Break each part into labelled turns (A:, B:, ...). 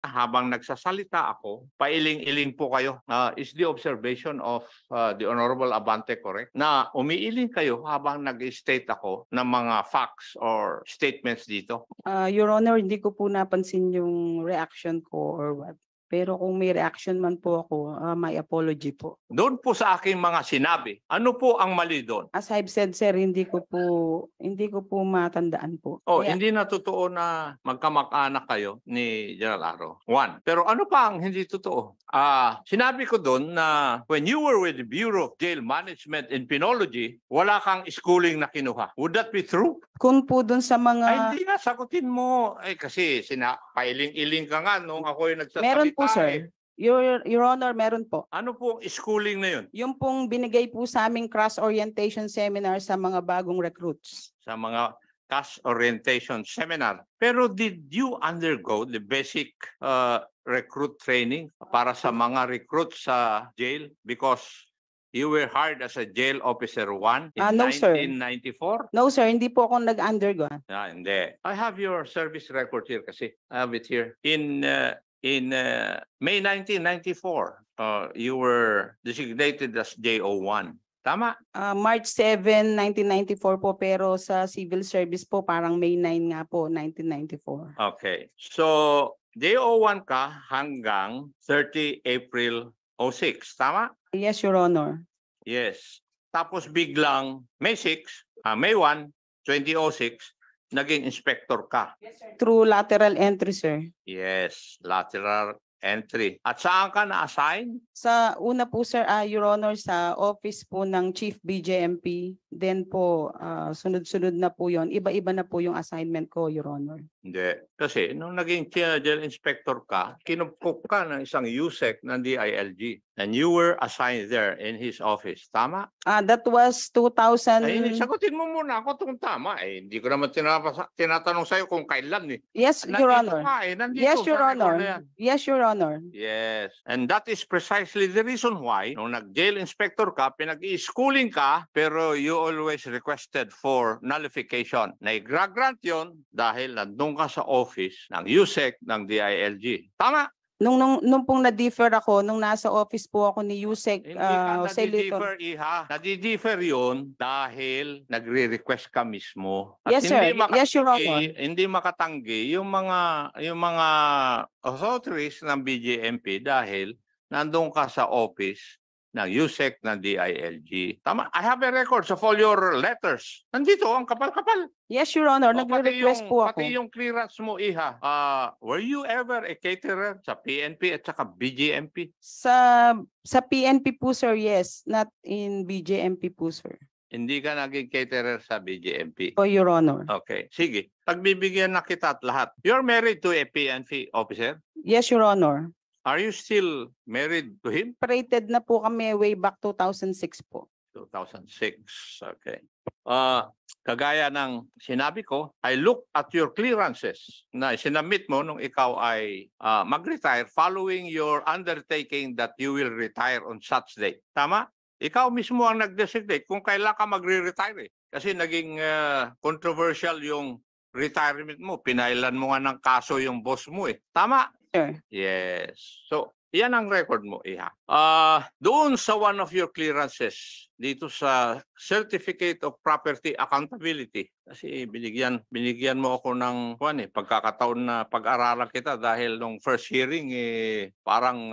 A: habang nagsasalita ako, pailing-iling po kayo. Is the observation of the Honorable Abante correct? Na umiiling kayo habang nag-state ako ng mga facts or statements dito?
B: Your Honor, hindi ko po napansin yung reaction ko or what. Pero kung may reaction man po ako, my apology po.
A: Doon po sa aking mga sinabi, ano po ang mali doon?
B: As I've said, sir, hindi ko po matandaan po. Kaya,
A: Hindi na totoo na magkamag-anak kayo ni General Aro. One. Pero ano pa ang hindi totoo? Sinabi ko doon na when you were with the Bureau of Jail Management and Penology, wala kang schooling na kinuha. Would that be true?
B: kung po dun sa mga...
A: Hindi nga, sagutin mo. Kasi pailing-iling ka nga nung ako yung nagsasalita.
B: Meron po, sir. Your Honor, meron po.
A: Ano po ang schooling na yun?
B: Yung pong binigay po sa aming cross orientation seminar sa mga bagong recruits.
A: Sa mga cash orientation seminar. Pero did you undergo the basic recruit training para sa mga recruits sa jail? Because you were hired as a jail officer 1 in
B: No, sir.
A: 1994?
B: No, sir, hindi po ako nag-undergo.
A: Hindi. I have your service record here kasi. I have it here. In May 1994, you were designated as JO1. Tama?
B: March 7, 1994 po, pero sa civil service po parang May 9 nga po, 1994.
A: Okay. So, JO1 ka hanggang 30 April 06. Tama?
B: Yes, Your Honor.
A: Yes. Tapos biglang May 1, 2006, naging inspector ka.
B: Through lateral entry, sir.
A: Yes, lateral entry. At saan ka na-assign?
B: Sa una po, sir, Your Honor, sa office po ng Chief BJMP. Then po, sunod-sunod na po yon. Iba-iba na po yung assignment ko, Your Honor.
A: Hindi. Kasi nung naging jail inspector ka, kinupkup ka ng isang USEC ng DILG. And you were assigned there in his office. Tama?
B: That was 2000...
A: sagutin mo muna ako kung tama. Hindi ko naman tinatanong sa'yo kung kailan.
B: Yes, Your Honor. Yes, Your Honor. Yes, Your Honor.
A: Yes. And that is precisely the reason why nung nag-jail inspector ka, pinag-i-schooling ka, pero you always requested for nullification. Na-grant yun dahil nandun ka sa office ng USEC ng DILG. Tama?
B: Nung pong na-differ ako, nung nasa office po ako ni USEC,
A: Hindi ka nadi-differ, Iha. Nadi-differ yun dahil nagre-request ka mismo. At
B: Yes, sir. Yes, Your Honor.
A: Hindi makatanggi yung mga authorities ng BJMP dahil nandun ka sa office ng USEC ng DILG. Tama? I have a record of all your letters. Nandito, ang kapal-kapal.
B: Yes, Your Honor. Nagre-request po ako.
A: Pati yung clearance mo, Iha. Were you ever a caterer sa PNP at saka BJMP?
B: Sa PNP po, sir, yes. Not in BJMP po, sir.
A: Hindi ka naging caterer sa BJMP?
B: Oh, Your Honor.
A: Okay. Sige. Pagbibigyan na kita at lahat. You're married to a PNP officer?
B: Yes, Your Honor.
A: Are you still married to him?
B: Separated na po kami way back 2006 po.
A: 2006. Okay. Kagaya ng sinabi ko, I look at your clearances na sinabmit mo nung ikaw ay mag-retire following your undertaking that you will retire on such date. Tama? Ikaw mismo ang nag-designate kung kailan ka magre-retire. Kasi naging controversial yung retirement mo. Pinailan mo nga ng kaso yung boss mo eh. Tama?
B: Sir.
A: Yes. So, yan ang record mo, Iha. Doon sa one of your clearances, dito sa Certificate of Property Accountability, kasi binigyan mo ako ng pagkakataon na pag-aralan kita dahil nung first hearing, parang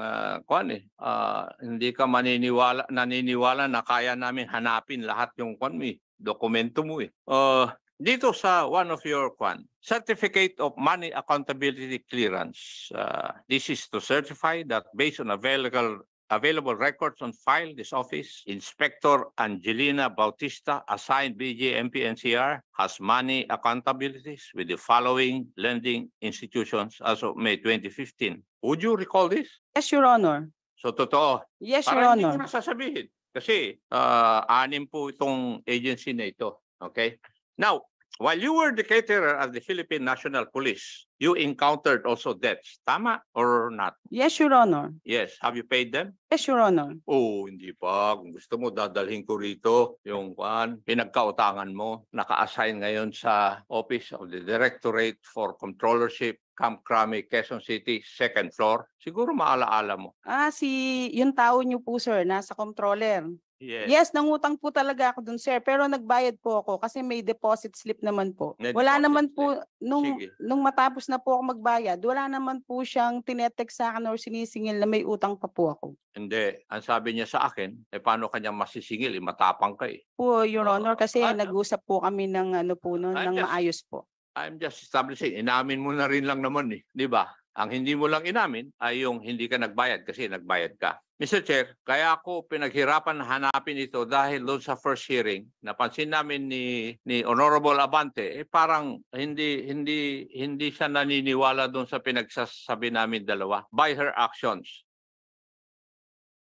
A: hindi ka naniniwala na kaya namin hanapin lahat yung dokumento mo eh. Dito sa one of your Certificate of Money Accountability Clearance, this is to certify that based on available records on file, this office, Inspector Angelina Bautista, assigned BJMP NCR, has money accountabilities with the following lending institutions as of May 2015. Would you recall this?
B: Yes, Your Honor.
A: So, totoo.
B: Yes, Your
A: Para hindi
B: Honor.
A: ko nasasabihin. Kasi 6 po itong agency na ito. Okay? Now, while you were the caterer at the Philippine National Police, you encountered also deaths. Tama or not?
B: Yes, Your Honor.
A: Yes. Have you paid them?
B: Yes, Your Honor.
A: Oh, hindi pa. Kung gusto mo, dadalhin ko rito yung pinagkautangan mo. Naka-assign ngayon sa Office of the Directorate for Controllership, Camp Crame, Quezon City, second floor. Siguro maalaala mo.
B: Yung tao niyo po, sir, nasa controller.
A: Yes.
B: Yes, nangutang po talaga ako dun, sir. Pero nagbayad po ako kasi may deposit slip naman po.
A: May
B: Wala
A: deposit
B: naman
A: slip.
B: po,
A: Sige.
B: nung matapos na po ako magbayad, wala naman po siyang tinetext sa akin or sinisingil na may utang pa po ako.
A: Hindi. Ang sabi niya sa akin, paano kanyang masisingil? Matapang ka eh.
B: Po, Your Honor, kasi
A: ano?
B: nag-usap po kami ng
A: I'm
B: ng
A: just-
B: maayos po.
A: I'm just establishing. Inamin mo na rin lang naman eh. Di ba? Ang hindi mo lang inamin ay yung hindi ka nagbayad kasi nagbayad ka. Mr. Chair, kaya ako pinaghirapan na hanapin ito dahil doon sa first hearing, napansin namin ni Honorable Abante, parang hindi siya naniniwala doon sa pinagsasabi namin dalawa by her actions.